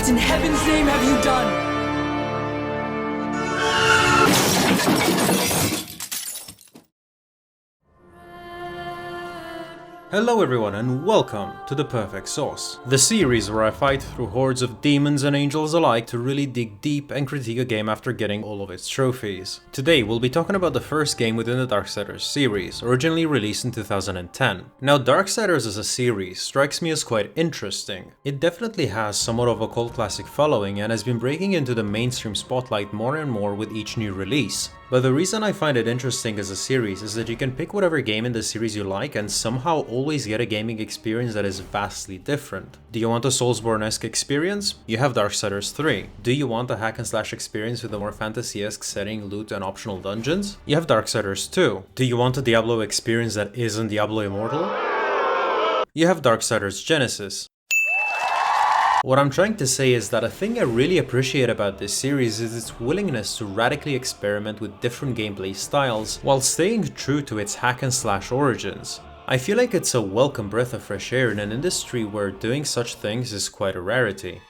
What in heaven's name have you done? Hello everyone and welcome to The Perfect Sauce, the series where I fight through hordes of demons and angels alike to really dig deep and critique a game after getting all of its trophies. Today we'll be talking about the first game within the Darksiders series, originally released in 2010. Now Darksiders as a series strikes me as quite interesting. It definitely has somewhat of a cult classic following and has been breaking into the mainstream spotlight more and more with each new release. But the reason I find it interesting as a series is that you can pick whatever game in the series you like and somehow always get a gaming experience that is vastly different. Do you want a Soulsborne-esque experience? You have Darksiders 3. Do you want a hack and slash experience with a more fantasy-esque setting, loot and optional dungeons? You have Darksiders 2. Do you want a Diablo experience that isn't Diablo Immortal? You have Darksiders Genesis. What I'm trying to say is that a thing I really appreciate about this series is its willingness to radically experiment with different gameplay styles while staying true to its hack and slash origins. I feel like it's a welcome breath of fresh air in an industry where doing such things is quite a rarity.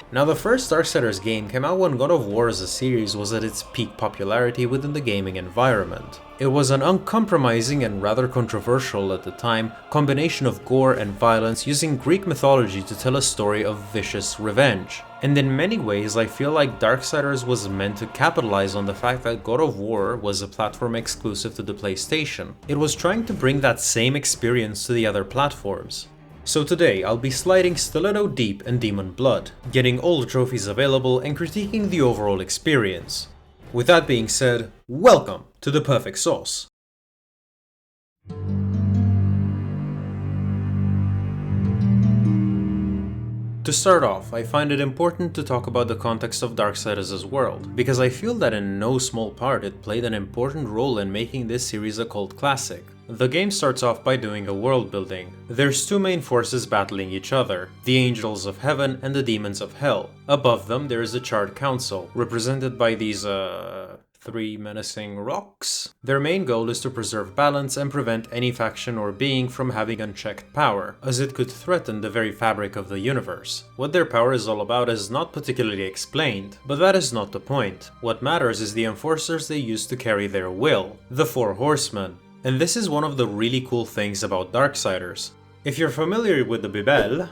Now the first Darksiders game came out when God of War as a series was at its peak popularity within the gaming environment. It was an uncompromising and rather controversial at the time combination of gore and violence using Greek mythology to tell a story of vicious revenge. And in many ways I feel like Darksiders was meant to capitalize on the fact that God of War was a platform exclusive to the PlayStation. It was trying to bring that same experience to the other platforms. So today I'll be sliding stiletto deep in Demon Blood, getting all the trophies available and critiquing the overall experience. With that being said, welcome to The Perfect Sauce. To start off, I find it important to talk about the context of Darksiders' world, because I feel that in no small part it played an important role in making this series a cult classic. The game starts off by doing a world building. There's two main forces battling each other, the angels of heaven and the demons of hell. Above them there is a charred council, represented by these three menacing rocks. Their main goal is to preserve balance and prevent any faction or being from having unchecked power, as it could threaten the very fabric of the universe. What their power is all about is not particularly explained, but that is not the point. What matters is the enforcers they use to carry their will, the Four Horsemen. And this is one of the really cool things about Darksiders. If you're familiar with the Bible,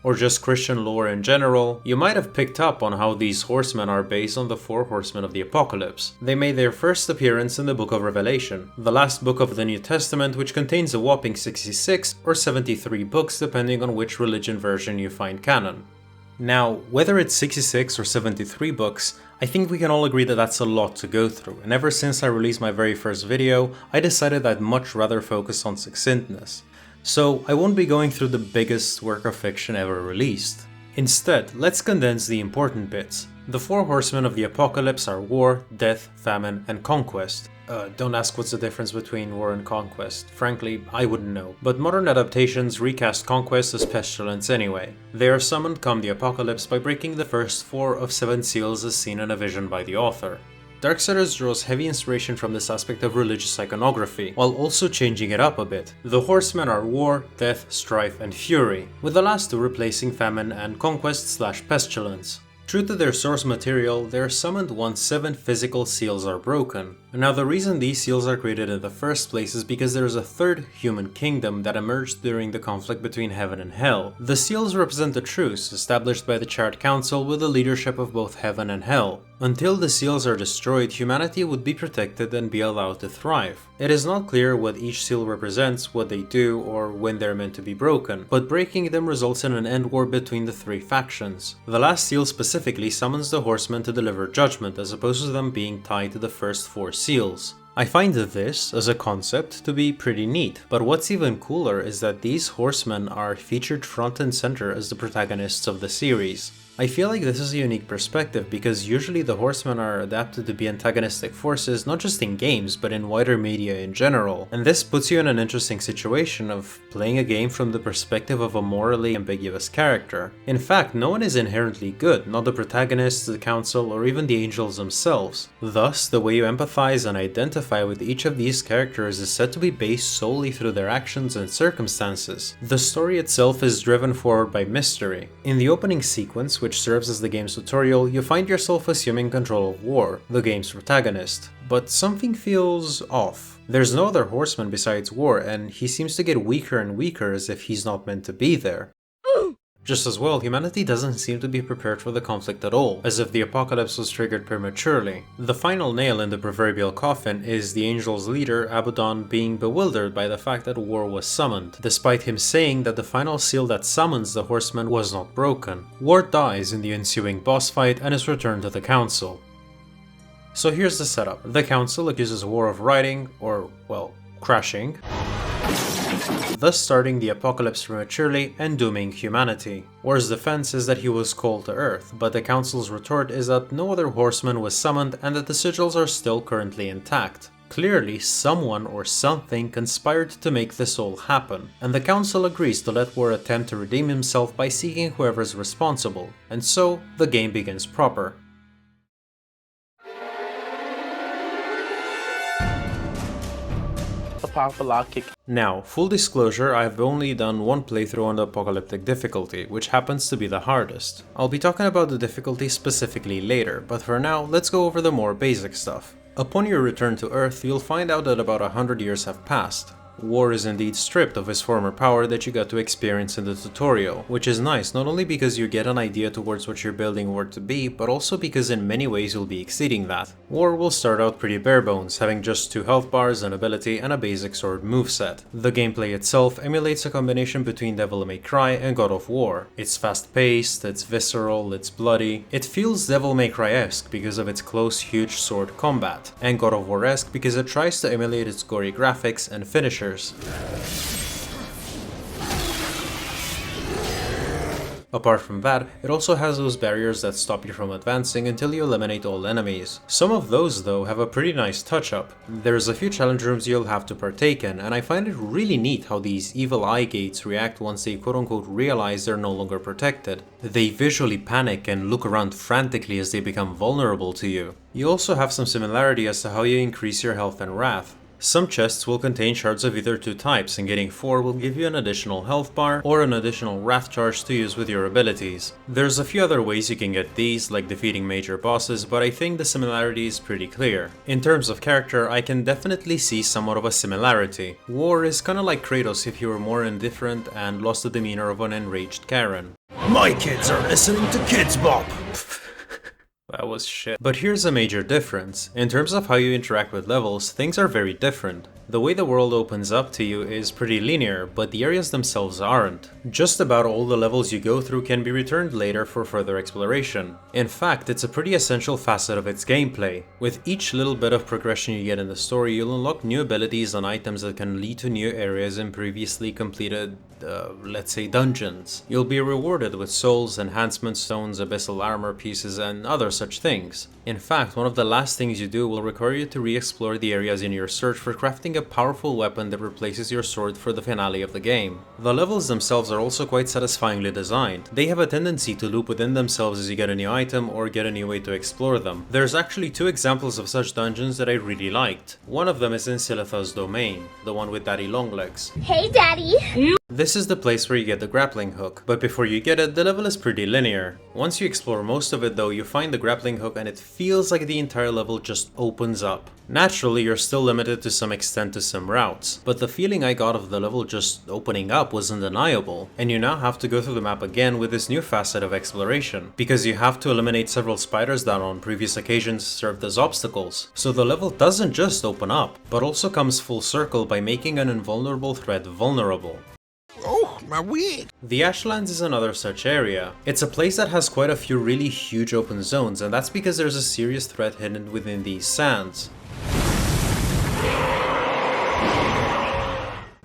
or just Christian lore in general, you might have picked up on how these horsemen are based on the Four Horsemen of the Apocalypse. They made their first appearance in the Book of Revelation, the last book of the New Testament, which contains a whopping 66 or 73 books depending on which religion version you find canon. Now, whether it's 66 or 73 books, I think we can all agree that that's a lot to go through, and ever since I released my very first video, I decided I'd much rather focus on succinctness. So I won't be going through the biggest work of fiction ever released. Instead, let's condense the important bits. The Four Horsemen of the Apocalypse are war, death, famine, and conquest. Don't ask what's the difference between war and conquest. Frankly, I wouldn't know. But modern adaptations recast conquest as pestilence anyway. They are summoned come the apocalypse by breaking the first 4 of 7 seals as seen in a vision by the author. Darksiders draws heavy inspiration from this aspect of religious iconography, while also changing it up a bit. The horsemen are war, death, strife, and fury, with the last two replacing famine and conquest/pestilence. True to their source material, they are summoned once 7 physical seals are broken. Now the reason these seals are created in the first place is because there is a third human kingdom that emerged during the conflict between heaven and hell. The seals represent a truce established by the Charred Council with the leadership of both heaven and hell. Until the seals are destroyed, humanity would be protected and be allowed to thrive. It is not clear what each seal represents, what they do, or when they're meant to be broken, but breaking them results in an end war between the 3 factions. The last seal specifically summons the horsemen to deliver judgment, as opposed to them being tied to the first 4 seals. I find this, as a concept, to be pretty neat, but what's even cooler is that these horsemen are featured front and center as the protagonists of the series. I feel like this is a unique perspective because usually the horsemen are adapted to be antagonistic forces not just in games but in wider media in general, and this puts you in an interesting situation of playing a game from the perspective of a morally ambiguous character. In fact, no one is inherently good, not the protagonists, the council, or even the angels themselves. Thus, the way you empathize and identify with each of these characters is said to be based solely through their actions and circumstances. The story itself is driven forward by mystery. In the opening sequence, which serves as the game's tutorial, you find yourself assuming control of War, the game's protagonist. But something feels off. There's no other horseman besides War, and he seems to get weaker and weaker as if he's not meant to be there. Just as well, humanity doesn't seem to be prepared for the conflict at all, as if the apocalypse was triggered prematurely. The final nail in the proverbial coffin is the Angel's leader, Abaddon, being bewildered by the fact that War was summoned, despite him saying that the final seal that summons the horseman was not broken. War dies in the ensuing boss fight and is returned to the council. So here's the setup. The council accuses War of riding, or, well, crashing, thus starting the apocalypse prematurely and dooming humanity. War's defense is that he was called to Earth, but the council's retort is that no other horseman was summoned and that the sigils are still currently intact. Clearly, someone or something conspired to make this all happen, and the council agrees to let War attempt to redeem himself by seeking whoever's responsible, and so the game begins proper. Now, full disclosure, I've only done one playthrough on the Apocalyptic difficulty, which happens to be the hardest. I'll be talking about the difficulty specifically later, but for now, let's go over the more basic stuff. Upon your return to Earth, you'll find out that about 100 years have passed. War is indeed stripped of his former power that you got to experience in the tutorial, which is nice not only because you get an idea towards what you're building War to be, but also because in many ways you'll be exceeding that. War will start out pretty bare bones, having just 2 health bars, an ability, and a basic sword moveset. The gameplay itself emulates a combination between Devil May Cry and God of War. It's fast-paced, it's visceral, it's bloody. It feels Devil May Cry-esque because of its close, huge sword combat, and God of War-esque because it tries to emulate its gory graphics and finishers. Apart from that, it also has those barriers that stop you from advancing until you eliminate all enemies. Some of those, though, have a pretty nice touch-up. There's a few challenge rooms you'll have to partake in, and I find it really neat how these evil eye gates react once they quote-unquote realize they're no longer protected. They visually panic and look around frantically as they become vulnerable to you. You also have some similarity as to how you increase your health and wrath. Some chests will contain shards of either 2 types, and getting 4 will give you an additional health bar or an additional wrath charge to use with your abilities. There's a few other ways you can get these, like defeating major bosses, but I think the similarity is pretty clear. In terms of character, I can definitely see somewhat of a similarity. War is kinda like Kratos if he were more indifferent and lost the demeanor of an enraged Karen. My kids are listening to Kids Bop! That was shit. But here's a major difference. In terms of how you interact with levels, things are very different. The way the world opens up to you is pretty linear, but the areas themselves aren't. Just about all the levels you go through can be returned later for further exploration. In fact, it's a pretty essential facet of its gameplay. With each little bit of progression you get in the story, you'll unlock new abilities and items that can lead to new areas in previously completed, let's say dungeons. You'll be rewarded with souls, enhancement stones, abyssal armor pieces, and other such things. In fact, one of the last things you do will require you to re-explore the areas in your search for crafting a powerful weapon that replaces your sword for the finale of the game. The levels themselves are also quite satisfyingly designed. They have a tendency to loop within themselves as you get a new item or get a new way to explore them. There's actually 2 examples of such dungeons that I really liked. One of them is in Silitha's domain, the one with Daddy Longlegs. Hey Daddy! This is the place where you get the grappling hook, but before you get it, the level is pretty linear. Once you explore most of it though, you find the grappling hook and it feels like the entire level just opens up. Naturally, you're still limited to some extent to some routes, but the feeling I got of the level just opening up was undeniable, and you now have to go through the map again with this new facet of exploration, because you have to eliminate several spiders that on previous occasions served as obstacles. So the level doesn't just open up, but also comes full circle by making an invulnerable threat vulnerable. Oh, my wig! The Ashlands is another such area. It's a place that has quite a few really huge open zones, and that's because there's a serious threat hidden within these sands.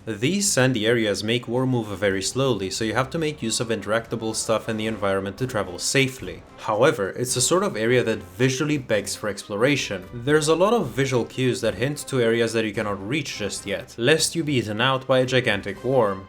These sandy areas make war move very slowly, so you have to make use of interactable stuff in the environment to travel safely. However, it's a sort of area that visually begs for exploration. There's a lot of visual cues that hint to areas that you cannot reach just yet, lest you be eaten out by a gigantic worm.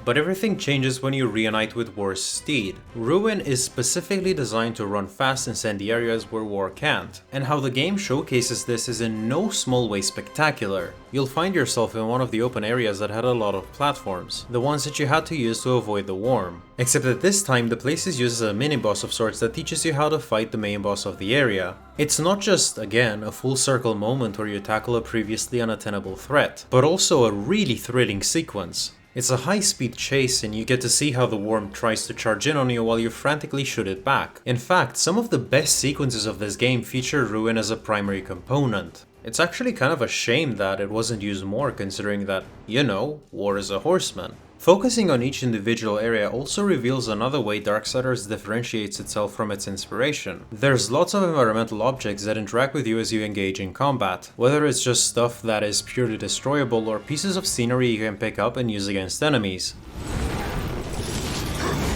But everything changes when you reunite with War's steed. Ruin is specifically designed to run fast in sandy areas where War can't, and how the game showcases this is in no small way spectacular. You'll find yourself in one of the open areas that had a lot of platforms, the ones that you had to use to avoid the worm. Except that this time the place is used as a mini-boss of sorts that teaches you how to fight the main boss of the area. It's not just, again, a full circle moment where you tackle a previously unattainable threat, but also a really thrilling sequence. It's a high-speed chase and you get to see how the worm tries to charge in on you while you frantically shoot it back. In fact, some of the best sequences of this game feature Ruin as a primary component. It's actually kind of a shame that it wasn't used more, considering that, you know, War is a horseman. Focusing on each individual area also reveals another way Darksiders differentiates itself from its inspiration. There's lots of environmental objects that interact with you as you engage in combat, whether it's just stuff that is purely destroyable or pieces of scenery you can pick up and use against enemies.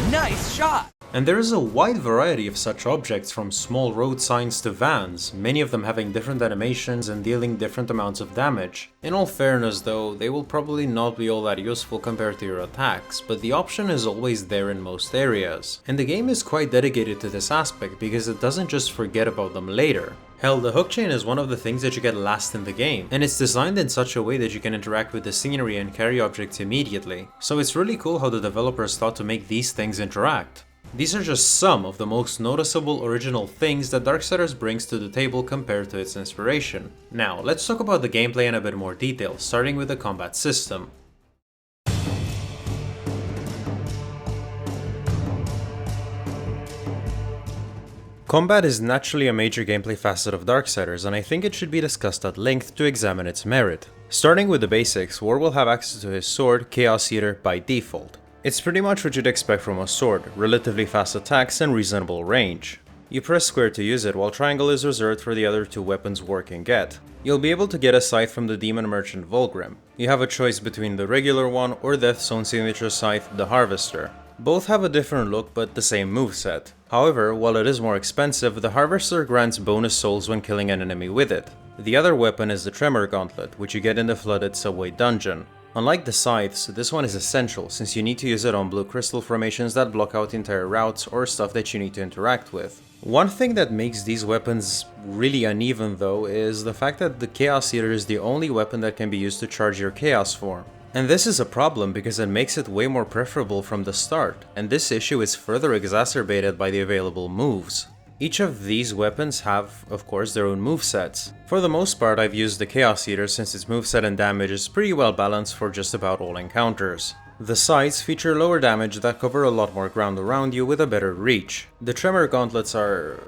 Nice shot! And there is a wide variety of such objects, from small road signs to vans, many of them having different animations and dealing different amounts of damage. In all fairness though, they will probably not be all that useful compared to your attacks, but the option is always there in most areas. And the game is quite dedicated to this aspect because it doesn't just forget about them later. Hell, the hook chain is one of the things that you get last in the game, and it's designed in such a way that you can interact with the scenery and carry objects immediately. So it's really cool how the developers thought to make these things interact. These are just some of the most noticeable original things that Darksiders brings to the table compared to its inspiration. Now, let's talk about the gameplay in a bit more detail, starting with the combat system. Combat is naturally a major gameplay facet of Darksiders, and I think it should be discussed at length to examine its merit. Starting with the basics, War will have access to his sword, Chaos Eater, by default. It's pretty much what you'd expect from a sword, relatively fast attacks and reasonable range. You press square to use it, while triangle is reserved for the other two weapons War can get. You'll be able to get a scythe from the demon merchant Vulgrim. You have a choice between the regular one or Death's own signature scythe, the Harvester. Both have a different look but the same moveset. However, while it is more expensive, the Harvester grants bonus souls when killing an enemy with it. The other weapon is the Tremor Gauntlet, which you get in the flooded subway dungeon. Unlike the scythes, this one is essential since you need to use it on blue crystal formations that block out entire routes or stuff that you need to interact with. One thing that makes these weapons really uneven though is the fact that the Chaos Eater is the only weapon that can be used to charge your Chaos form. And this is a problem because it makes it way more preferable from the start, and this issue is further exacerbated by the available moves. Each of these weapons have, of course, their own movesets. For the most part, I've used the Chaos Eater since its moveset and damage is pretty well balanced for just about all encounters. The scythes feature lower damage that cover a lot more ground around you with a better reach. The Tremor Gauntlets are...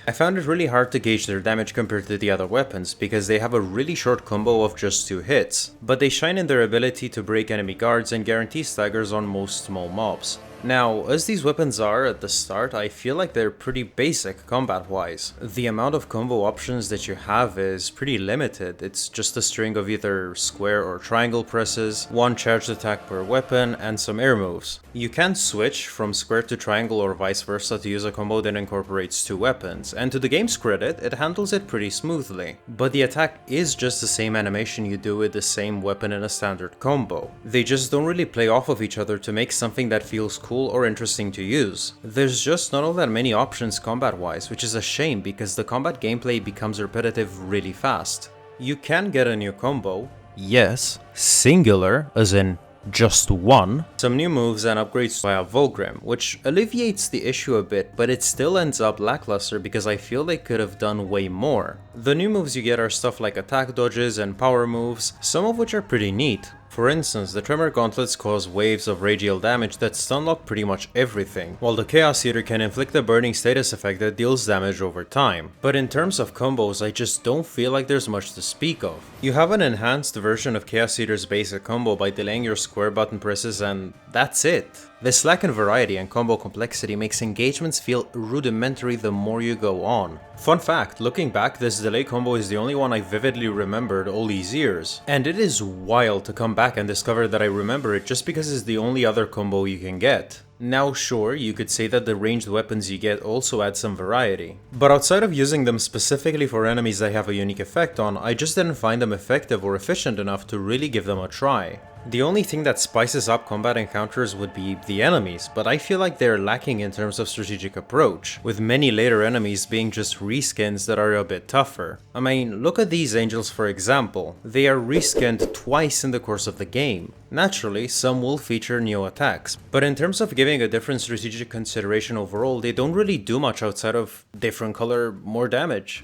I found it really hard to gauge their damage compared to the other weapons because they have a really short combo of just 2 hits, but they shine in their ability to break enemy guards and guarantee staggers on most small mobs. Now, as these weapons are at the start, I feel like they're pretty basic combat-wise. The amount of combo options that you have is pretty limited. It's just a string of either square or triangle presses, 1 charged attack per weapon, and some air moves. You can switch from square to triangle or vice versa to use a combo that incorporates 2 weapons, and to the game's credit, it handles it pretty smoothly. But the attack is just the same animation you do with the same weapon in a standard combo. They just don't really play off of each other to make something that feels cool or interesting to use. There's just not all that many options combat-wise, which is a shame because the combat gameplay becomes repetitive really fast. You can get a new combo, yes, singular, as in just one, some new moves and upgrades via Vulgrim, which alleviates the issue a bit, but it still ends up lackluster because I feel they could have done way more. The new moves you get are stuff like attack dodges and power moves, some of which are pretty neat. For instance, the Tremor Gauntlets cause waves of radial damage that stunlock pretty much everything, while the Chaos Eater can inflict a burning status effect that deals damage over time. But in terms of combos, I just don't feel like there's much to speak of. You have an enhanced version of Chaos Eater's basic combo by delaying your square button presses and that's it. This lack in variety and combo complexity makes engagements feel rudimentary the more you go on. Fun fact, looking back, this delay combo is the only one I vividly remembered all these years. And it is wild to come back and discover that I remember it just because it's the only other combo you can get. Now sure, you could say that the ranged weapons you get also add some variety. But outside of using them specifically for enemies they have a unique effect on, I just didn't find them effective or efficient enough to really give them a try. The only thing that spices up combat encounters would be the enemies, but I feel like they're lacking in terms of strategic approach, with many later enemies being just reskins that are a bit tougher. I mean, look at these angels for example. They are reskinned twice in the course of the game. Naturally, some will feature new attacks, but in terms of giving a different strategic consideration overall, they don't really do much outside of different color, more damage.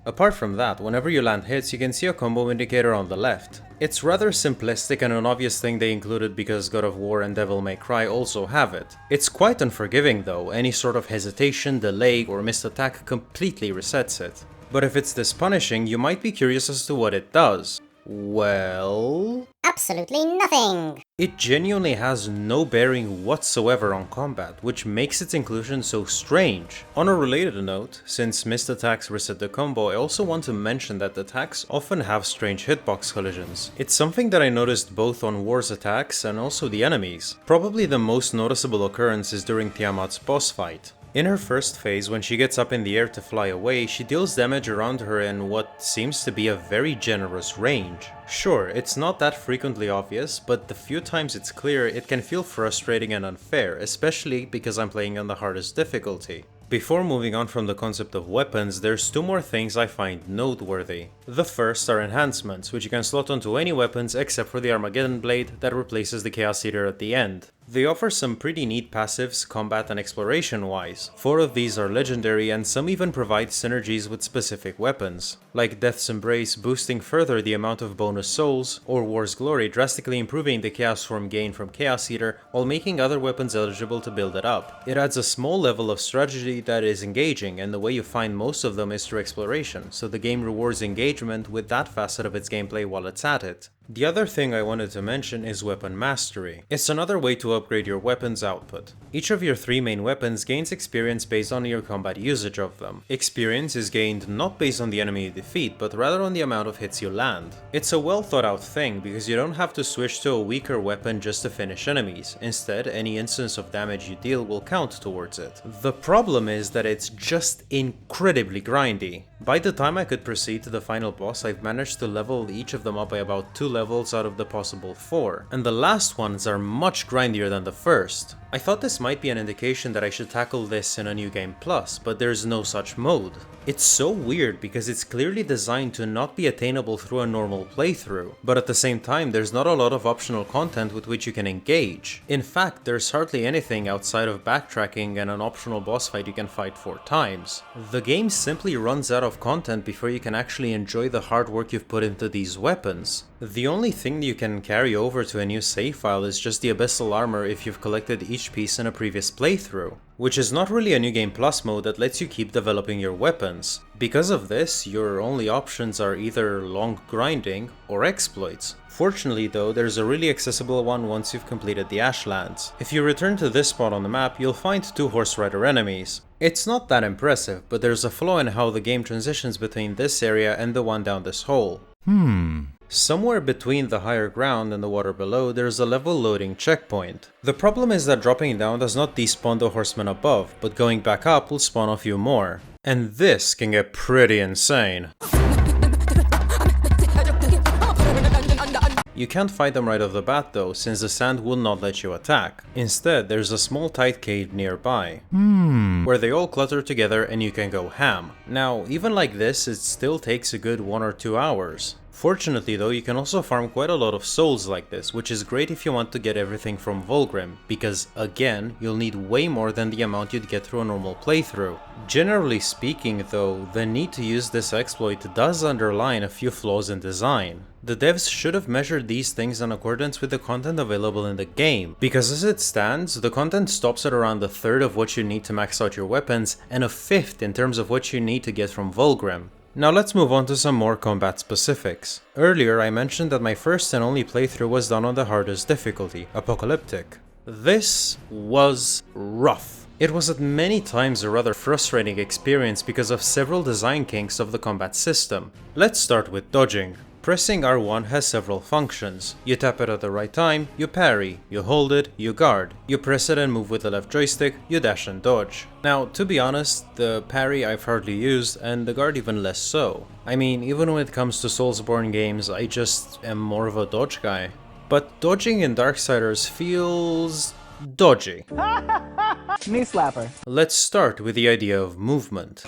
Apart from that, whenever you land hits, you can see a combo indicator on the left. It's rather simplistic and an obvious thing they included because God of War and Devil May Cry also have it. It's quite unforgiving though, any sort of hesitation, delay, or missed attack completely resets it. But if it's this punishing, you might be curious as to what it does. Well... absolutely nothing! It genuinely has no bearing whatsoever on combat, which makes its inclusion so strange. On a related note, since missed attacks reset the combo, I also want to mention that attacks often have strange hitbox collisions. It's something that I noticed both on War's attacks and also the enemies. Probably the most noticeable occurrence is during Tiamat's boss fight. In her first phase, when she gets up in the air to fly away, she deals damage around her in what seems to be a very generous range. Sure, it's not that frequently obvious, but the few times it's clear, it can feel frustrating and unfair, especially because I'm playing on the hardest difficulty. Before moving on from the concept of weapons, there's two more things I find noteworthy. The first are enhancements, which you can slot onto any weapons except for the Armageddon Blade that replaces the Chaos Eater at the end. They offer some pretty neat passives, combat and exploration wise. 4 of these are legendary and some even provide synergies with specific weapons, like Death's Embrace boosting further the amount of bonus souls, or War's Glory drastically improving the Chaos Form gain from Chaos Eater while making other weapons eligible to build it up. It adds a small level of strategy that is engaging, and the way you find most of them is through exploration, so the game rewards engagement with that facet of its gameplay while it's at it. The other thing I wanted to mention is Weapon Mastery. It's another way to upgrade your weapon's output. Each of your 3 main weapons gains experience based on your combat usage of them. Experience is gained not based on the enemy you defeat, but rather on the amount of hits you land. It's a well thought out thing because you don't have to switch to a weaker weapon just to finish enemies. Instead, any instance of damage you deal will count towards it. The problem is that it's just incredibly grindy. By the time I could proceed to the final boss, I've managed to level each of them up by about 2 levels out of the possible 4, and the last ones are much grindier than the first. I thought this might be an indication that I should tackle this in a New Game Plus, but there's no such mode. It's so weird because it's clearly designed to not be attainable through a normal playthrough, but at the same time there's not a lot of optional content with which you can engage. In fact, there's hardly anything outside of backtracking and an optional boss fight you can fight 4 times. The game simply runs out of content before you can actually enjoy the hard work you've put into these weapons. The only thing you can carry over to a new save file is just the Abyssal Armor if you've collected each piece in a previous playthrough, which is not really a New Game Plus mode that lets you keep developing your weapons. Because of this, your only options are either long grinding or exploits. Fortunately though, there's a really accessible one once you've completed the Ashlands. If you return to this spot on the map, you'll find 2 Horse Rider enemies. It's not that impressive, but there's a flaw in how the game transitions between this area and the one down this hole. Somewhere between the higher ground and the water below, there's a level loading checkpoint. The problem is that dropping down does not despawn the horsemen above, but going back up will spawn a few more. And this can get pretty insane. You can't fight them right off the bat though, since the sand will not let you attack. Instead, there's a small tight cave nearby, where they all clutter together and you can go ham. Now, even like this, it still takes a good 1 or 2 hours. Fortunately though, you can also farm quite a lot of souls like this, which is great if you want to get everything from Volgrim, because again, you'll need way more than the amount you'd get through a normal playthrough. Generally speaking though, the need to use this exploit does underline a few flaws in design. The devs should have measured these things in accordance with the content available in the game, because as it stands, the content stops at around 1/3 of what you need to max out your weapons, and 1/5 in terms of what you need to get from Volgrim. Now let's move on to some more combat specifics. Earlier I mentioned that my first and only playthrough was done on the hardest difficulty, Apocalyptic. This was rough. It was at many times a rather frustrating experience because of several design kinks of the combat system. Let's start with dodging. Pressing R1 has several functions. You tap it at the right time, you parry, you hold it, you guard. You press it and move with the left joystick, you dash and dodge. Now, to be honest, the parry I've hardly used, and the guard even less so. I mean, even when it comes to soulsborne games, I just am more of a dodge guy. But dodging in Darksiders feels dodgy. Knee slapper. Let's start with the idea of movement.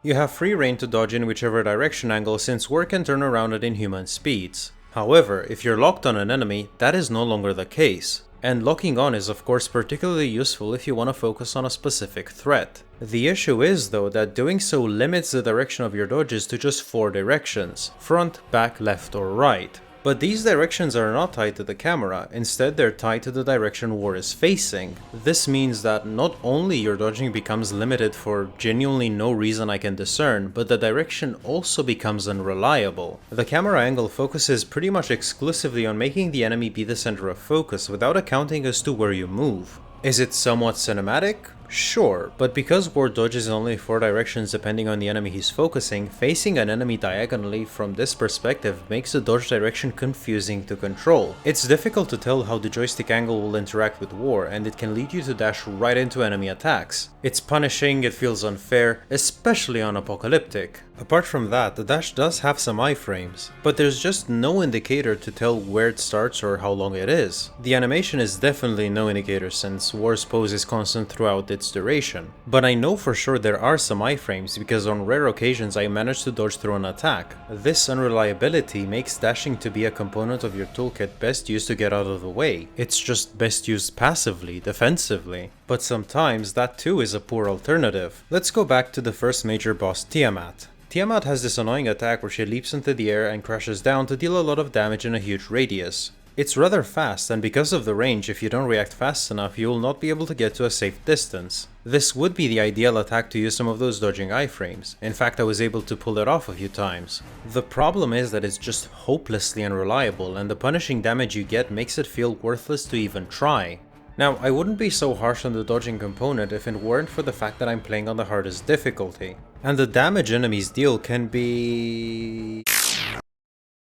You have free reign to dodge in whichever direction angle, since war can turn around at inhuman speeds. However, if you're locked on an enemy, that is no longer the case. And locking on is of course particularly useful if you want to focus on a specific threat. The issue is though that doing so limits the direction of your dodges to just 4 directions: front, back, left or right. But these directions are not tied to the camera, instead they're tied to the direction war is facing. This means that not only your dodging becomes limited for genuinely no reason I can discern, but the direction also becomes unreliable. The camera angle focuses pretty much exclusively on making the enemy be the center of focus without accounting as to where you move. Is it somewhat cinematic? Sure, but because war dodges in only 4 directions depending on the enemy he's focusing, facing an enemy diagonally from this perspective makes the dodge direction confusing to control. It's difficult to tell how the joystick angle will interact with war, and it can lead you to dash right into enemy attacks. It's punishing, it feels unfair, especially on Apocalyptic. Apart from that, the dash does have some iframes, but there's just no indicator to tell where it starts or how long it is. The animation is definitely no indicator since war's pose is constant throughout its duration. But I know for sure there are some iframes because on rare occasions I managed to dodge through an attack. This unreliability makes dashing to be a component of your toolkit best used to get out of the way. It's just best used passively, defensively. But sometimes that too is a poor alternative. Let's go back to the first major boss, Tiamat. Tiamat has this annoying attack where she leaps into the air and crashes down to deal a lot of damage in a huge radius. It's rather fast, and because of the range, if you don't react fast enough, you will not be able to get to a safe distance. This would be the ideal attack to use some of those dodging iframes. In fact, I was able to pull it off a few times. The problem is that it's just hopelessly unreliable, and the punishing damage you get makes it feel worthless to even try. Now, I wouldn't be so harsh on the dodging component if it weren't for the fact that I'm playing on the hardest difficulty. And the damage enemies deal can be...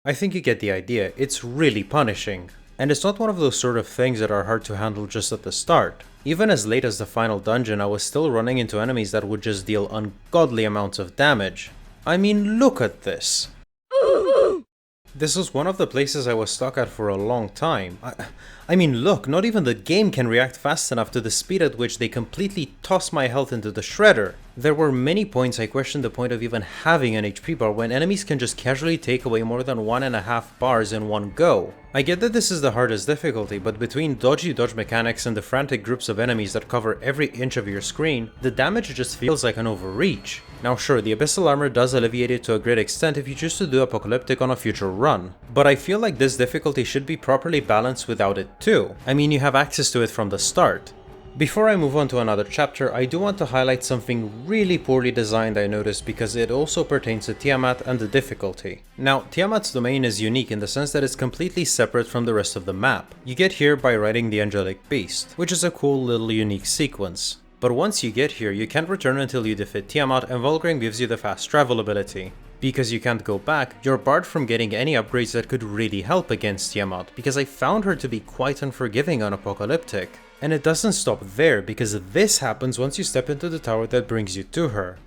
I think you get the idea, it's really punishing. And it's not one of those sort of things that are hard to handle just at the start. Even as late as the final dungeon, I was still running into enemies that would just deal ungodly amounts of damage. I mean, look at this. This was one of the places I was stuck at for a long time. I mean, look, not even the game can react fast enough to the speed at which they completely toss my health into the shredder. There were many points I questioned the point of even having an HP bar when enemies can just casually take away more than 1.5 bars in one go. I get that this is the hardest difficulty, but between dodgy dodge mechanics and the frantic groups of enemies that cover every inch of your screen, the damage just feels like an overreach. Now sure, the Abyssal Armor does alleviate it to a great extent if you choose to do Apocalyptic on a future run, but I feel like this difficulty should be properly balanced without it too. I mean, you have access to it from the start. Before I move on to another chapter, I do want to highlight something really poorly designed I noticed because it also pertains to Tiamat and the difficulty. Now, Tiamat's domain is unique in the sense that it's completely separate from the rest of the map. You get here by riding the Angelic Beast, which is a cool little unique sequence. But once you get here, you can't return until you defeat Tiamat, and Vulgrim gives you the fast travel ability. Because you can't go back, you're barred from getting any upgrades that could really help against Tiamat, because I found her to be quite unforgiving on Apocalyptic. And it doesn't stop there, because this happens once you step into the tower that brings you to her.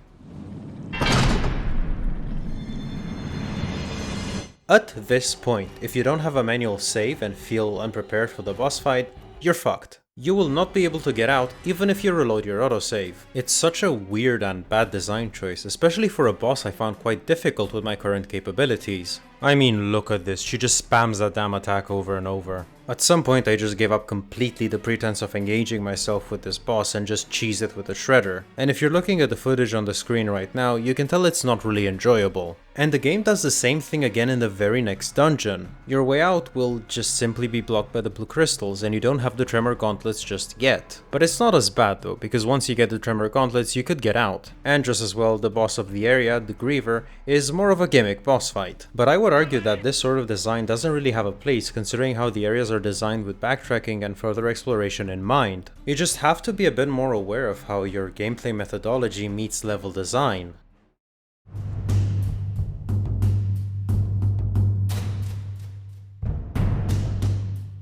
At this point, if you don't have a manual save and feel unprepared for the boss fight, you're fucked. You will not be able to get out even if you reload your autosave. It's such a weird and bad design choice, especially for a boss I found quite difficult with my current capabilities. I mean, look at this, she just spams that damn attack over and over. At some point I just gave up completely the pretense of engaging myself with this boss and just cheesed it with a shredder. And if you're looking at the footage on the screen right now, you can tell it's not really enjoyable. And the game does the same thing again in the very next dungeon. Your way out will just simply be blocked by the blue crystals and you don't have the Tremor Gauntlets just yet. But it's not as bad though, because once you get the Tremor Gauntlets you could get out. And just as well, the boss of the area, the Griever, is more of a gimmick boss fight. But I would argue that this sort of design doesn't really have a place considering how the areas are designed with backtracking and further exploration in mind. You just have to be a bit more aware of how your gameplay methodology meets level design.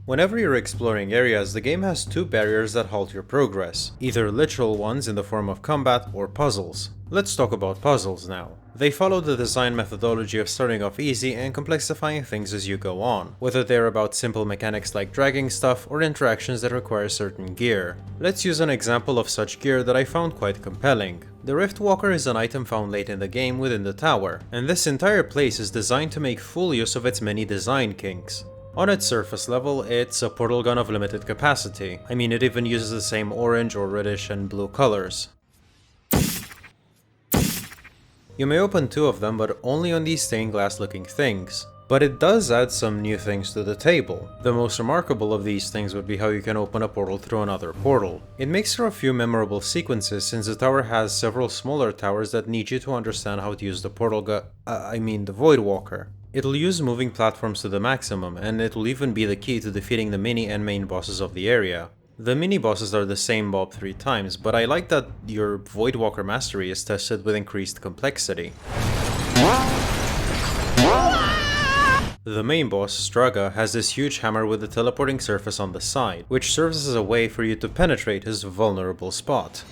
Whenever you're exploring areas, the game has two barriers that halt your progress, either literal ones in the form of combat or puzzles. Let's talk about puzzles now. They follow the design methodology of starting off easy and complexifying things as you go on, whether they're about simple mechanics like dragging stuff or interactions that require certain gear. Let's use an example of such gear that I found quite compelling. The Rift Walker is an item found late in the game within the tower, and this entire place is designed to make full use of its many design kinks. On its surface level, it's a portal gun of limited capacity. I mean, it even uses the same orange or reddish and blue colors. You may open two of them, but only on these stained glass looking things. But it does add some new things to the table. The most remarkable of these things would be how you can open a portal through another portal. It makes for a few memorable sequences since the tower has several smaller towers that need you to understand how to use the the Void Walker. It'll use moving platforms to the maximum, and it'll even be the key to defeating the mini and main bosses of the area. The mini bosses are the same mob 3 times, but I like that your Voidwalker mastery is tested with increased complexity. The main boss, Straga, has this huge hammer with a teleporting surface on the side, which serves as a way for you to penetrate his vulnerable spot.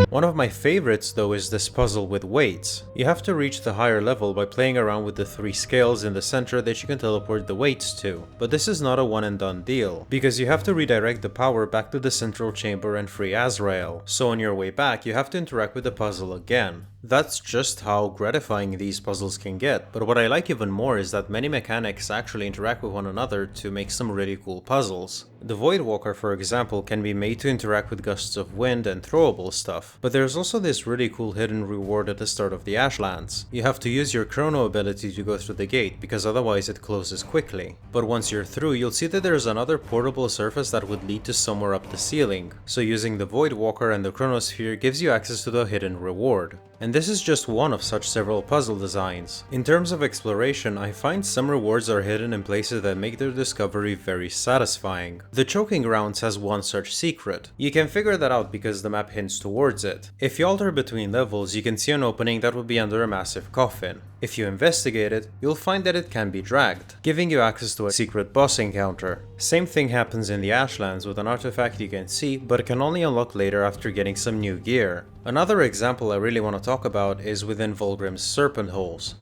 One of my favorites though is this puzzle with weights. You have to reach the higher level by playing around with the 3 scales in the center that you can teleport the weights to. But this is not a one and done deal, because you have to redirect the power back to the central chamber and free Azrael. So on your way back, you have to interact with the puzzle again. That's just how gratifying these puzzles can get, but what I like even more is that many mechanics actually interact with one another to make some really cool puzzles. The Voidwalker, for example, can be made to interact with gusts of wind and throwable stuff, but there's also this really cool hidden reward at the start of the Ashlands. You have to use your chrono ability to go through the gate, because otherwise it closes quickly. But once you're through, you'll see that there's another portable surface that would lead to somewhere up the ceiling, so using the Voidwalker and the Chronosphere gives you access to the hidden reward. And this is just one of such several puzzle designs. In terms of exploration, I find some rewards are hidden in places that make their discovery very satisfying. The Choking Grounds has one such secret. You can figure that out because the map hints towards it. If you alter between levels, you can see an opening that would be under a massive coffin. If you investigate it, you'll find that it can be dragged, giving you access to a secret boss encounter. Same thing happens in the Ashlands with an artifact you can see, but it can only unlock later after getting some new gear. Another example I really want to talk about is within Vulgrim's Serpent Holes.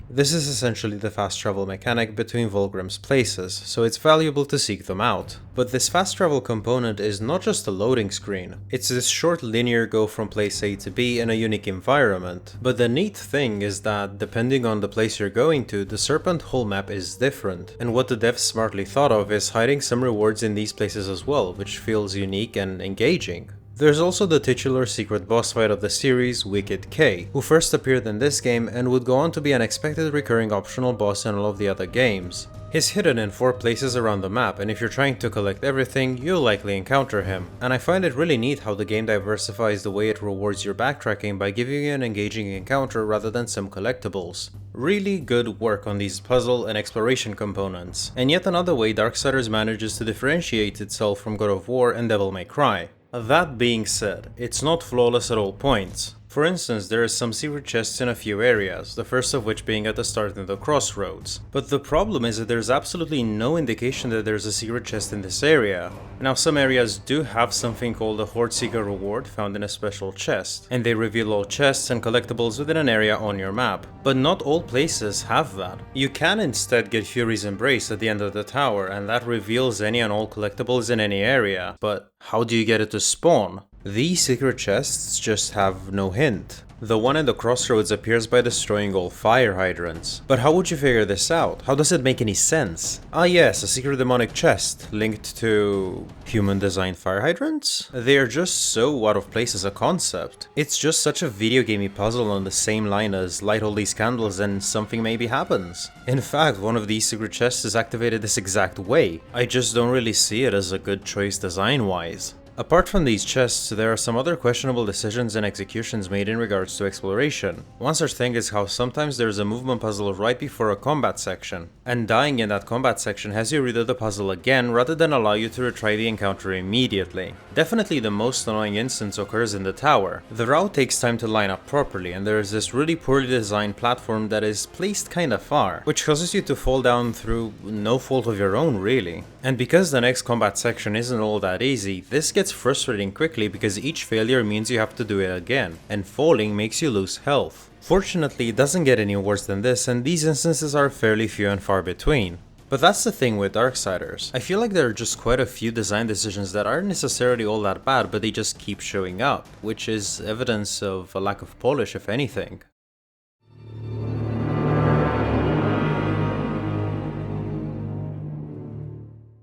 This is essentially the fast travel mechanic between Vulgrim's places, so it's valuable to seek them out. But this fast travel component is not just a loading screen, it's this short linear go from place A to B in a unique environment. But the neat thing is that depending on the place you're going to, the Serpent Hole map is different, and what the devs smartly thought of is hiding some rewards in these places as well, which feels unique and engaging. There's also the titular secret boss fight of the series, Wicked K, who first appeared in this game and would go on to be an expected recurring optional boss in all of the other games. He's hidden in 4 places around the map, and if you're trying to collect everything, you'll likely encounter him. And I find it really neat how the game diversifies the way it rewards your backtracking by giving you an engaging encounter rather than some collectibles. Really good work on these puzzle and exploration components. And yet another way Darksiders manages to differentiate itself from God of War and Devil May Cry. That being said, it's not flawless at all points. For instance, there are some secret chests in a few areas, the first of which being at the start in the crossroads. But the problem is that there's absolutely no indication that there's a secret chest in this area. Now, some areas do have something called a Horde Seeker reward found in a special chest, and they reveal all chests and collectibles within an area on your map. But not all places have that. You can instead get Fury's Embrace at the end of the tower, and that reveals any and all collectibles in any area. But how do you get it to spawn? These secret chests just have no hint. The one in the crossroads appears by destroying all fire hydrants. But how would you figure this out? How does it make any sense? Ah yes, a secret demonic chest linked to human designed fire hydrants? They are just so out of place as a concept. It's just such a video gamey puzzle on the same line as light all these candles and something maybe happens. In fact, one of these secret chests is activated this exact way. I just don't really see it as a good choice design wise. Apart from these chests, there are some other questionable decisions and executions made in regards to exploration. One such thing is how sometimes there is a movement puzzle right before a combat section, and dying in that combat section has you redo the puzzle again rather than allow you to retry the encounter immediately. Definitely the most annoying instance occurs in the tower. The route takes time to line up properly, and there is this really poorly designed platform that is placed kinda far, which causes you to fall down through no fault of your own really. And because the next combat section isn't all that easy, this gets frustrating quickly because each failure means you have to do it again, and falling makes you lose health. Fortunately, it doesn't get any worse than this, and these instances are fairly few and far between. But that's the thing with Darksiders. I feel like there are just quite a few design decisions that aren't necessarily all that bad, but they just keep showing up, which is evidence of a lack of polish if anything.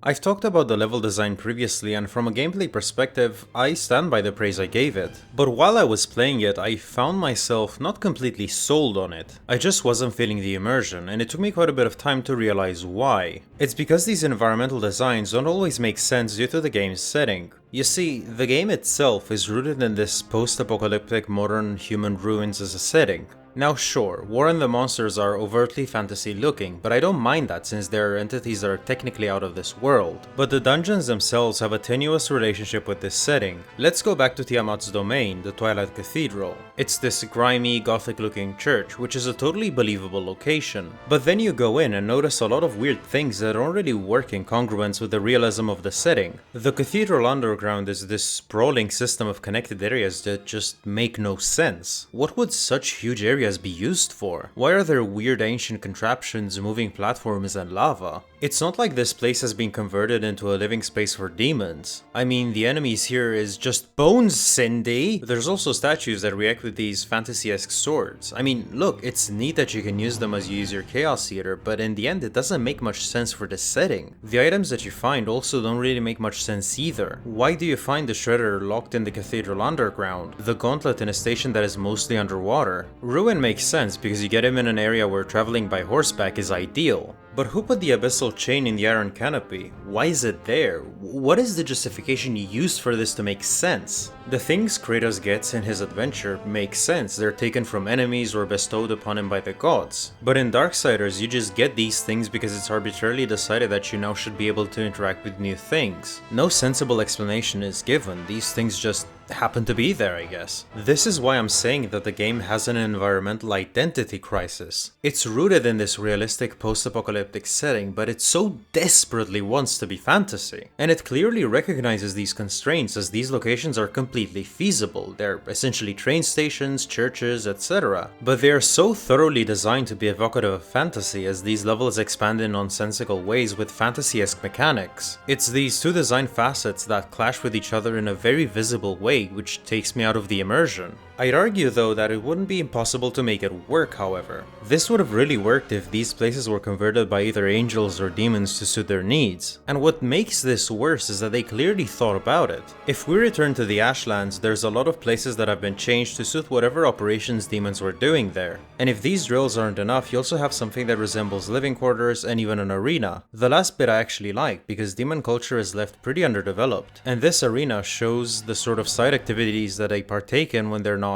I've talked about the level design previously, and from a gameplay perspective, I stand by the praise I gave it. But while I was playing it, I found myself not completely sold on it. I just wasn't feeling the immersion, and it took me quite a bit of time to realize why. It's because these environmental designs don't always make sense due to the game's setting. You see, the game itself is rooted in this post-apocalyptic modern human ruins as a setting. Now sure, War and the monsters are overtly fantasy looking, but I don't mind that since there are entities that are technically out of this world. But the dungeons themselves have a tenuous relationship with this setting. Let's go back to Tiamat's domain, the Twilight Cathedral. It's this grimy, gothic looking church, which is a totally believable location. But then you go in and notice a lot of weird things that don't really work in congruence with the realism of the setting. The cathedral underground is this sprawling system of connected areas that just make no sense. What would such huge areas be used for? Why are there weird ancient contraptions, moving platforms, and lava? It's not like this place has been converted into a living space for demons. I mean, the enemies here is just bones, Cindy! There's also statues that react with these fantasy-esque swords. I mean, look, it's neat that you can use them as you use your Chaos Eater, but in the end it doesn't make much sense for the setting. The items that you find also don't really make much sense either. Why do you find the Shredder locked in the cathedral underground? The Gauntlet in a station that is mostly underwater? Ruin makes sense because you get him in an area where traveling by horseback is ideal. But who put the abyssal chain in the iron canopy? Why is it there? What is the justification you used for this to make sense? The things Kratos gets in his adventure make sense, they're taken from enemies or bestowed upon him by the gods. But in Darksiders, you just get these things because it's arbitrarily decided that you now should be able to interact with new things. No sensible explanation is given, these things just happen to be there, I guess. This is why I'm saying that the game has an environmental identity crisis. It's rooted in this realistic post-apocalyptic setting, but it so desperately wants to be fantasy. And it clearly recognizes these constraints as these locations are completely feasible. They're essentially train stations, churches, etc. But they are so thoroughly designed to be evocative of fantasy as these levels expand in nonsensical ways with fantasy-esque mechanics. It's these two design facets that clash with each other in a very visible way, which takes me out of the immersion. I'd argue though that it wouldn't be impossible to make it work, however. This would have really worked if these places were converted by either angels or demons to suit their needs. And what makes this worse is that they clearly thought about it. If we return to the Ashlands, there's a lot of places that have been changed to suit whatever operations demons were doing there. And if these drills aren't enough, you also have something that resembles living quarters and even an arena. The last bit I actually like, because demon culture is left pretty underdeveloped. And this arena shows the sort of side activities that they partake in when they're not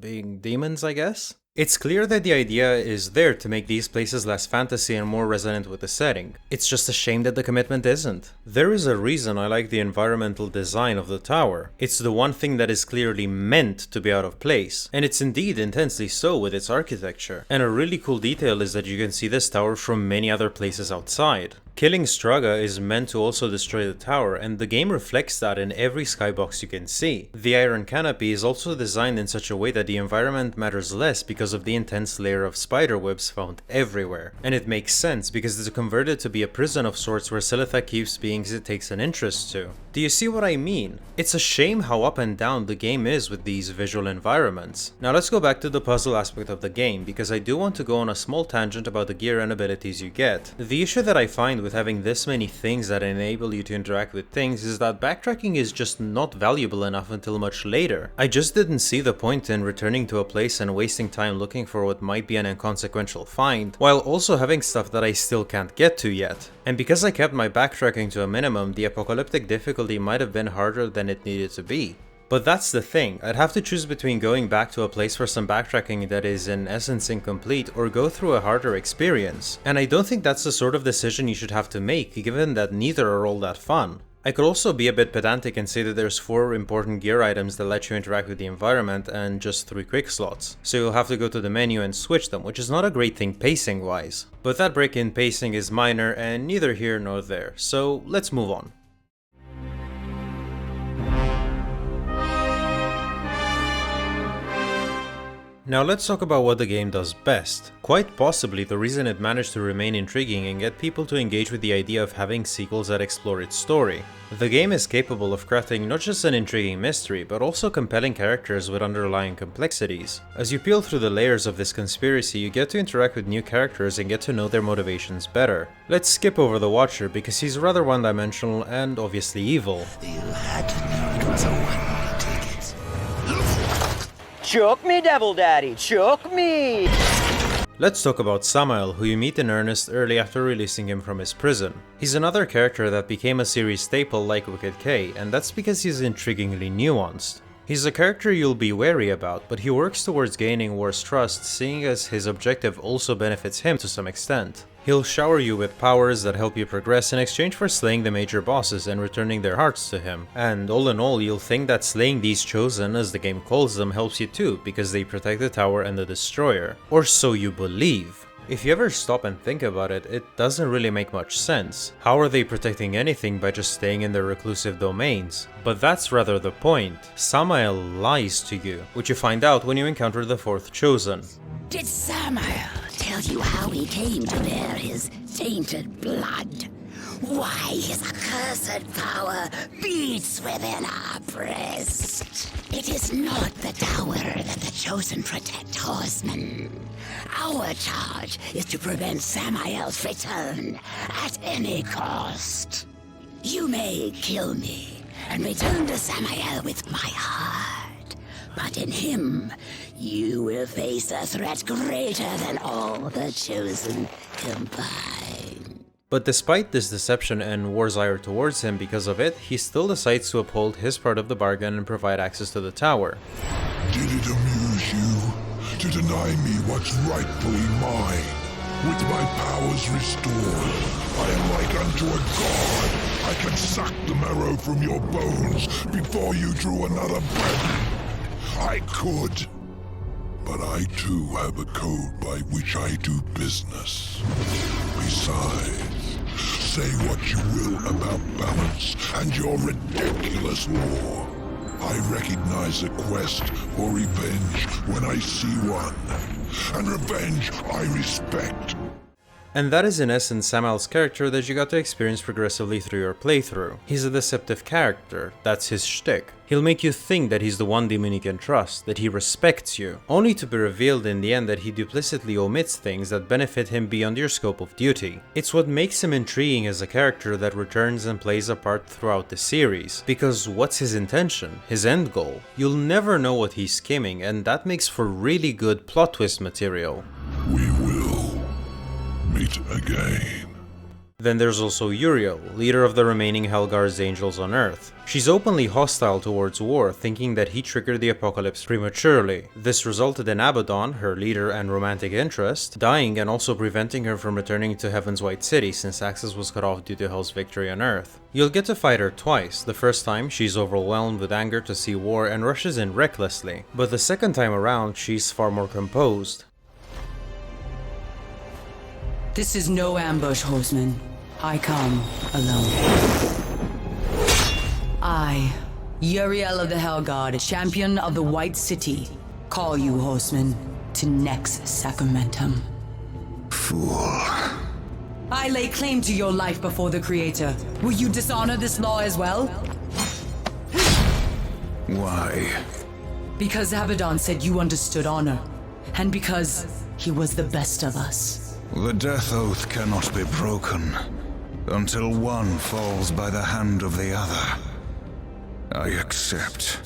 being demons, I guess? It's clear that the idea is there to make these places less fantasy and more resonant with the setting. It's just a shame that the commitment isn't. There is a reason I like the environmental design of the tower. It's the one thing that is clearly meant to be out of place, and it's indeed intensely so with its architecture. And a really cool detail is that you can see this tower from many other places outside. Killing Straga is meant to also destroy the tower, and the game reflects that in every skybox you can see. The iron canopy is also designed in such a way that the environment matters less because of the intense layer of spiderwebs found everywhere. And it makes sense because it's converted to be a prison of sorts where Silitha keeps beings it takes an interest to. Do you see what I mean? It's a shame how up and down the game is with these visual environments. Now let's go back to the puzzle aspect of the game, because I do want to go on a small tangent about the gear and abilities you get. The issue that I find with having this many things that enable you to interact with things is that backtracking is just not valuable enough until much later. I just didn't see the point in returning to a place and wasting time looking for what might be an inconsequential find, while also having stuff that I still can't get to yet. And because I kept my backtracking to a minimum, the Apocalyptic difficulty might have been harder than it needed to be. But that's the thing, I'd have to choose between going back to a place for some backtracking that is in essence incomplete or go through a harder experience. And I don't think that's the sort of decision you should have to make, given that neither are all that fun. I could also be a bit pedantic and say that there's 4 important gear items that let you interact with the environment and just 3 quick slots, so you'll have to go to the menu and switch them, which is not a great thing pacing wise. But that break in pacing is minor and neither here nor there, so let's move on. Now let's talk about what the game does best. Quite possibly the reason it managed to remain intriguing and get people to engage with the idea of having sequels that explore its story. The game is capable of crafting not just an intriguing mystery, but also compelling characters with underlying complexities. As you peel through the layers of this conspiracy, you get to interact with new characters and get to know their motivations better. Let's skip over the Watcher because he's rather one-dimensional and obviously evil. You had to know it was a one-way ticket. Choke me, Devil Daddy, choke me! Let's talk about Samael, who you meet in earnest early after releasing him from his prison. He's another character that became a series staple like Wicked K, and that's because he's intriguingly nuanced. He's a character you'll be wary about, but he works towards gaining War's trust, seeing as his objective also benefits him to some extent. He'll shower you with powers that help you progress in exchange for slaying the major bosses and returning their hearts to him. And all in all, you'll think that slaying these Chosen, as the game calls them, helps you too, because they protect the tower and the Destroyer. Or so you believe. If you ever stop and think about it, it doesn't really make much sense. How are they protecting anything by just staying in their reclusive domains? But that's rather the point. Samael lies to you, which you find out when you encounter the 4th Chosen. Did Samael tell you how he came to bear his tainted blood? Why his accursed power beats within our breast? It is not the tower that the Chosen protect, horsemen. Our charge is to prevent Samael's return at any cost. You may kill me and return to Samael with my heart, but in him, you will face a threat greater than all the Chosen combined. But despite this deception and War's ire towards him because of it, he still decides to uphold his part of the bargain and provide access to the tower. Did it amuse you to deny me what's rightfully mine? With my powers restored, I am like unto a god. I can suck the marrow from your bones before you drew another breath. I could. But I too have a code by which I do business. Besides, say what you will about balance and your ridiculous law. I recognize a quest for revenge when I see one, and revenge I respect. And that is in essence Samael's character that you got to experience progressively through your playthrough. He's a deceptive character, that's his shtick. He'll make you think that he's the one demon you can trust, that he respects you, only to be revealed in the end that he duplicitously omits things that benefit him beyond your scope of duty. It's what makes him intriguing as a character that returns and plays a part throughout the series, because what's his intention, his end goal? You'll never know what he's scheming, and that makes for really good plot twist material. We will meet again. Then there's also Uriel, leader of the remaining Helgar's angels on Earth. She's openly hostile towards War, thinking that he triggered the apocalypse prematurely. This resulted in Abaddon, her leader and romantic interest, dying and also preventing her from returning to Heaven's White City since access was cut off due to Hell's victory on Earth. You'll get to fight her twice. The first time, she's overwhelmed with anger to see War and rushes in recklessly. But the second time around, she's far more composed. This is no ambush, horseman. I come alone. I, Uriel of the Helgard, champion of the White City, call you, horseman, to Nex Sacramentum. Fool. I lay claim to your life before the Creator. Will you dishonor this law as well? Why? Because Abaddon said you understood honor, and because he was the best of us. The death oath cannot be broken until one falls by the hand of the other. I accept.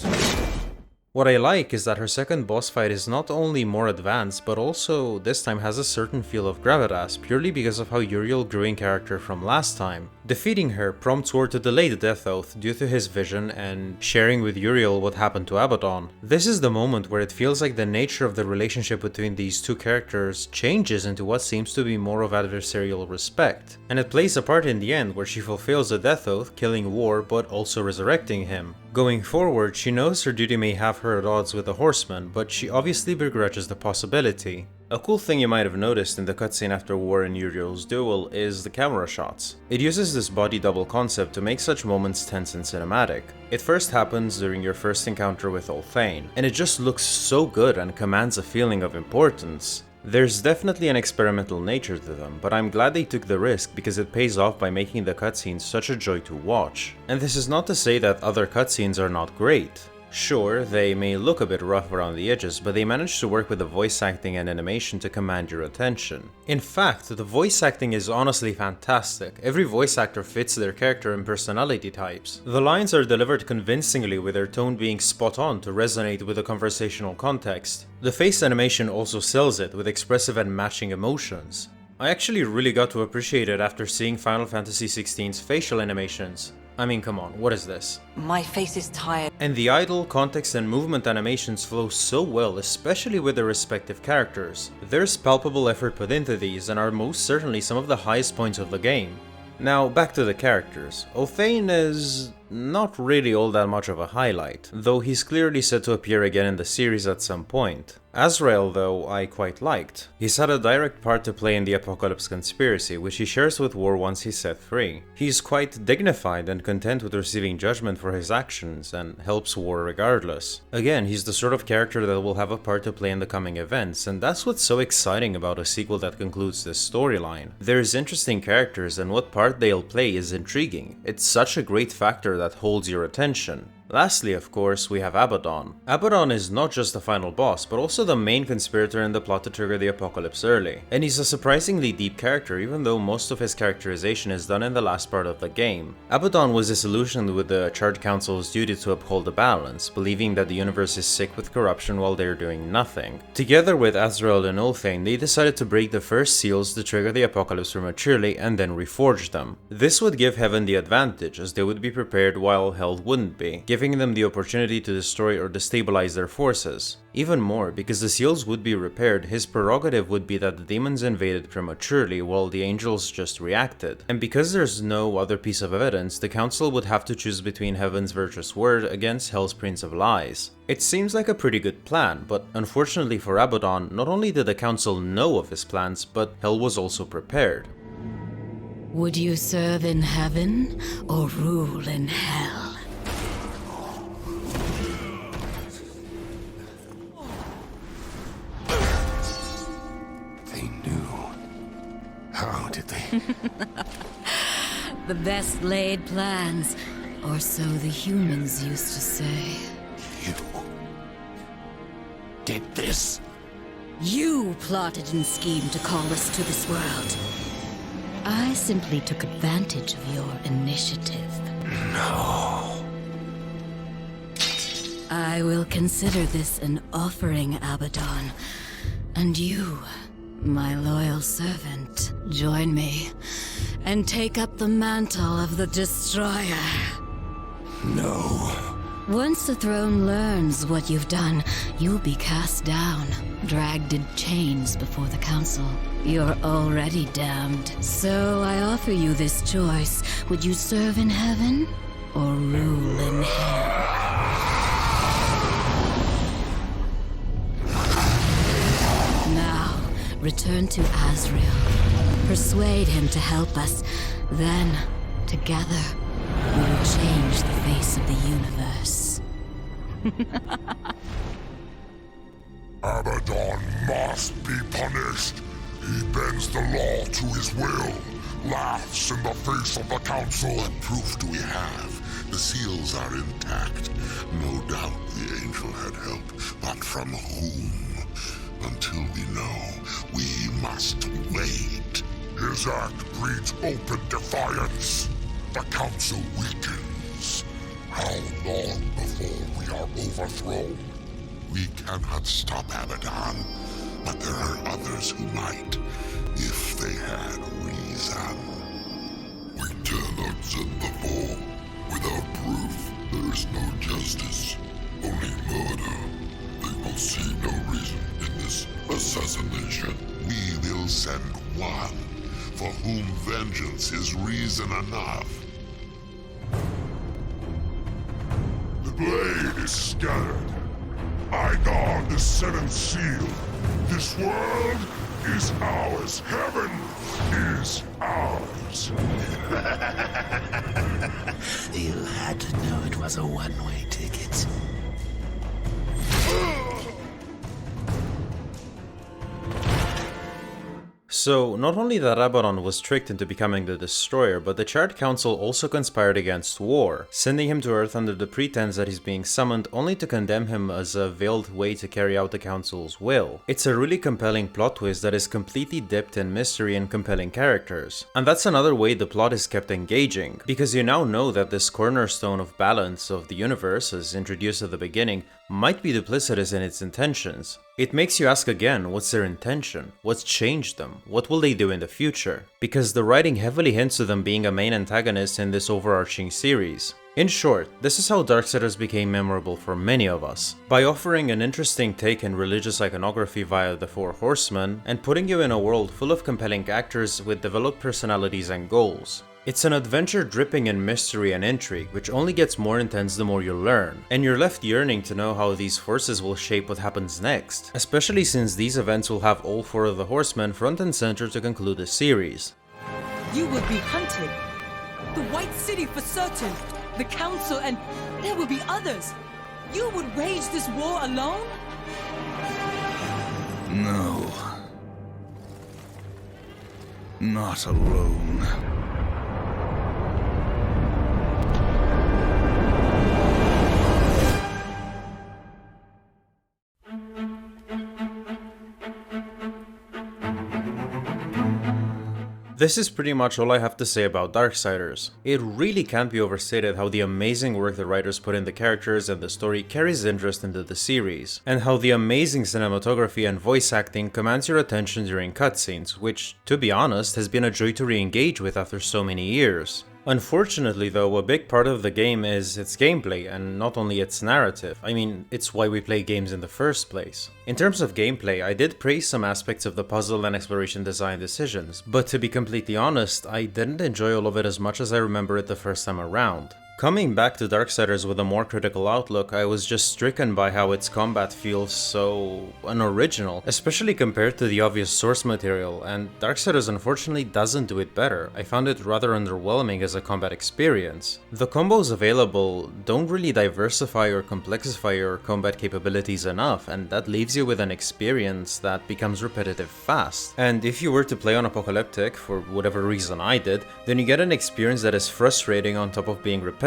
What I like is that her second boss fight is not only more advanced, but also this time has a certain feel of gravitas, purely because of how Uriel grew in character from last time. Defeating her prompts War to delay the Death Oath due to his vision and sharing with Uriel what happened to Abaddon. This is the moment where it feels like the nature of the relationship between these two characters changes into what seems to be more of adversarial respect. And it plays a part in the end where she fulfills the Death Oath, killing War but also resurrecting him. Going forward, she knows her duty may have her at odds with the Horseman, but she obviously begrudges the possibility. A cool thing you might have noticed in the cutscene after War and Uriel's duel is the camera shots. It uses this body double concept to make such moments tense and cinematic. It first happens during your first encounter with Ulthane, and it just looks so good and commands a feeling of importance. There's definitely an experimental nature to them, but I'm glad they took the risk because it pays off by making the cutscenes such a joy to watch. And this is not to say that other cutscenes are not great. Sure, they may look a bit rough around the edges, but they manage to work with the voice acting and animation to command your attention. In fact, the voice acting is honestly fantastic. Every voice actor fits their character and personality types. The lines are delivered convincingly, with their tone being spot on to resonate with the conversational context. The face animation also sells it, with expressive and matching emotions. I actually really got to appreciate it after seeing Final Fantasy XVI's facial animations. I mean, come on, what is this? My face is tired. And the idle, context and movement animations flow so well, especially with their respective characters. There's palpable effort put into these and are most certainly some of the highest points of the game. Now, back to the characters. Ulthane is not really all that much of a highlight, though he's clearly set to appear again in the series at some point. Azrael, though, I quite liked. He's had a direct part to play in the Apocalypse conspiracy, which he shares with War once he's set free. He's quite dignified and content with receiving judgment for his actions, and helps War regardless. Again, he's the sort of character that will have a part to play in the coming events, and that's what's so exciting about a sequel that concludes this storyline. There's interesting characters, and what part they'll play is intriguing. It's such a great factor that holds your attention. Lastly, of course, we have Abaddon. Abaddon is not just the final boss, but also the main conspirator in the plot to trigger the apocalypse early. And he's a surprisingly deep character, even though most of his characterization is done in the last part of the game. Abaddon was disillusioned with the Charred Council's duty to uphold the balance, believing that the universe is sick with corruption while they're doing nothing. Together with Azrael and Ulthane, they decided to break the first seals to trigger the apocalypse prematurely and then reforge them. This would give Heaven the advantage, as they would be prepared while Hell wouldn't be, giving them the opportunity to destroy or destabilize their forces. Even more, because the seals would be repaired, his prerogative would be that the demons invaded prematurely while the angels just reacted. And because there's no other piece of evidence, the council would have to choose between Heaven's virtuous word against Hell's prince of lies. It seems like a pretty good plan, but unfortunately for Abaddon, not only did the council know of his plans, but Hell was also prepared. Would you serve in heaven or rule in hell? How did they? The best laid plans, or so the humans used to say. You did this? You plotted and schemed to call us to this world. I simply took advantage of your initiative. No. I will consider this an offering, Abaddon. And you, my loyal servant, join me and take up the mantle of the Destroyer. No. Once the throne learns what you've done, you'll be cast down, dragged in chains before the council. You're already damned, so I offer you this choice. Would you serve in heaven or rule in hell? Now, return to Azrael. Persuade him to help us. Then, together, we will change the face of the universe. Abaddon must be punished. He bends the law to his will, laughs in the face of the council. What proof do we have? The seals are intact. No doubt the angel had help, but from whom? Until we know, we must wait. His act breeds open defiance. The council weakens. How long before we are overthrown? We cannot stop Abaddon, but there are others who might, if they had reason. We cannot send the fall. Without proof, there is no justice, only murder. They will see no reason in this assassination. We will send one, for whom vengeance is reason enough. The blade is scattered. I guard the seventh seal. This world is ours. Heaven is ours. You had to know it was a one-way ticket. So, not only that Abaddon was tricked into becoming the Destroyer, but the Charred Council also conspired against War, sending him to Earth under the pretense that he's being summoned only to condemn him as a veiled way to carry out the Council's will. It's a really compelling plot twist that is completely dipped in mystery and compelling characters. And that's another way the plot is kept engaging, because you now know that this cornerstone of balance of the universe, as introduced at the beginning, might be duplicitous in its intentions. It makes you ask again, what's their intention? What's changed them? What will they do in the future? Because the writing heavily hints to them being a main antagonist in this overarching series. In short, this is how Darksiders became memorable for many of us, by offering an interesting take in religious iconography via the Four Horsemen, and putting you in a world full of compelling actors with developed personalities and goals. It's an adventure dripping in mystery and intrigue, which only gets more intense the more you learn, and you're left yearning to know how these forces will shape what happens next, especially since these events will have all four of the Horsemen front and center to conclude the series. You will be hunted. The White City for certain, the Council, and there will be others. You would wage this war alone? No. Not alone. This is pretty much all I have to say about Darksiders. It really can't be overstated how the amazing work the writers put in the characters and the story carries interest into the series, and how the amazing cinematography and voice acting commands your attention during cutscenes, which, to be honest, has been a joy to re-engage with after so many years. Unfortunately though, a big part of the game is its gameplay, and not only its narrative. I mean, it's why we play games in the first place. In terms of gameplay, I did praise some aspects of the puzzle and exploration design decisions, but to be completely honest, I didn't enjoy all of it as much as I remember it the first time around. Coming back to Darksiders with a more critical outlook, I was just stricken by how its combat feels so unoriginal, especially compared to the obvious source material, and Darksiders unfortunately doesn't do it better. I found it rather underwhelming as a combat experience. The combos available don't really diversify or complexify your combat capabilities enough, and that leaves you with an experience that becomes repetitive fast. And if you were to play on Apocalyptic, for whatever reason I did, then you get an experience that is frustrating on top of being repetitive,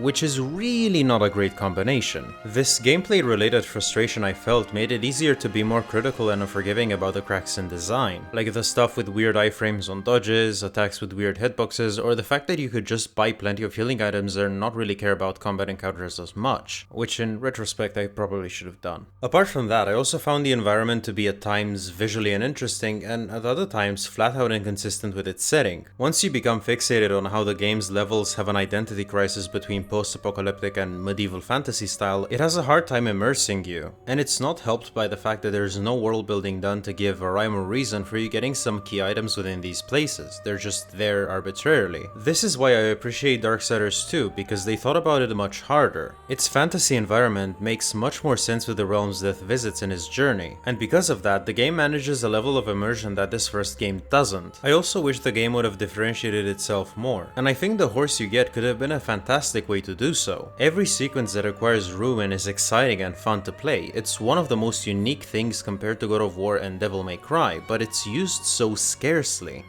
which is really not a great combination. This gameplay-related frustration I felt made it easier to be more critical and unforgiving about the cracks in design, like the stuff with weird iframes on dodges, attacks with weird hitboxes, or the fact that you could just buy plenty of healing items and not really care about combat encounters as much, which in retrospect I probably should have done. Apart from that, I also found the environment to be at times visually uninteresting and at other times flat out inconsistent with its setting. Once you become fixated on how the game's levels have an identity crisis between post-apocalyptic and medieval fantasy style, it has a hard time immersing you. And it's not helped by the fact that there's no world building done to give a rhyme or reason for you getting some key items within these places, they're just there arbitrarily. This is why I appreciate Darksiders 2, because they thought about it much harder. Its fantasy environment makes much more sense with the realms Death visits in his journey, and because of that, the game manages a level of immersion that this first game doesn't. I also wish the game would have differentiated itself more, and I think the horse you get could have been a fantastic way to do so. Every sequence that requires Ruin is exciting and fun to play. It's one of the most unique things compared to God of War and Devil May Cry, but it's used so scarcely.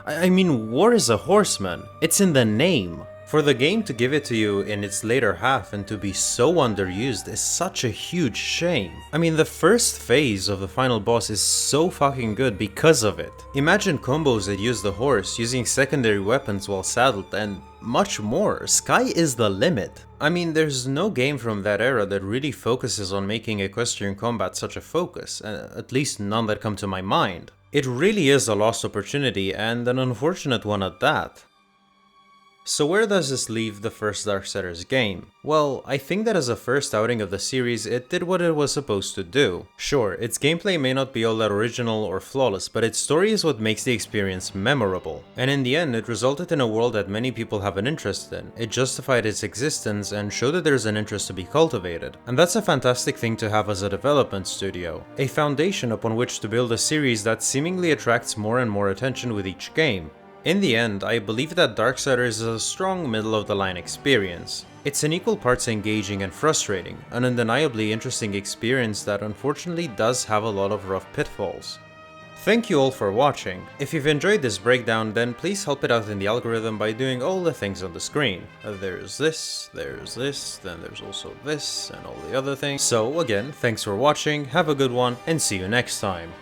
I mean, War is a horseman. It's in the name. For the game to give it to you in its later half and to be so underused is such a huge shame. I mean, the first phase of the final boss is so fucking good because of it. Imagine combos that use the horse, using secondary weapons while saddled, and much more. Sky is the limit. I mean, there's no game from that era that really focuses on making equestrian combat such a focus, at least none that come to my mind. It really is a lost opportunity, and an unfortunate one at that. So where does this leave the first Darksiders game? Well, I think that as a first outing of the series, it did what it was supposed to do. Sure, its gameplay may not be all that original or flawless, but its story is what makes the experience memorable. And in the end, it resulted in a world that many people have an interest in. It justified its existence and showed that there's an interest to be cultivated. And that's a fantastic thing to have as a development studio. A foundation upon which to build a series that seemingly attracts more and more attention with each game. In the end, I believe that Darksiders is a strong middle-of-the-line experience. It's in equal parts engaging and frustrating, an undeniably interesting experience that unfortunately does have a lot of rough pitfalls. Thank you all for watching. If you've enjoyed this breakdown, then please help it out in the algorithm by doing all the things on the screen. There's this, then there's also this, and all the other things. So again, thanks for watching, have a good one, and see you next time.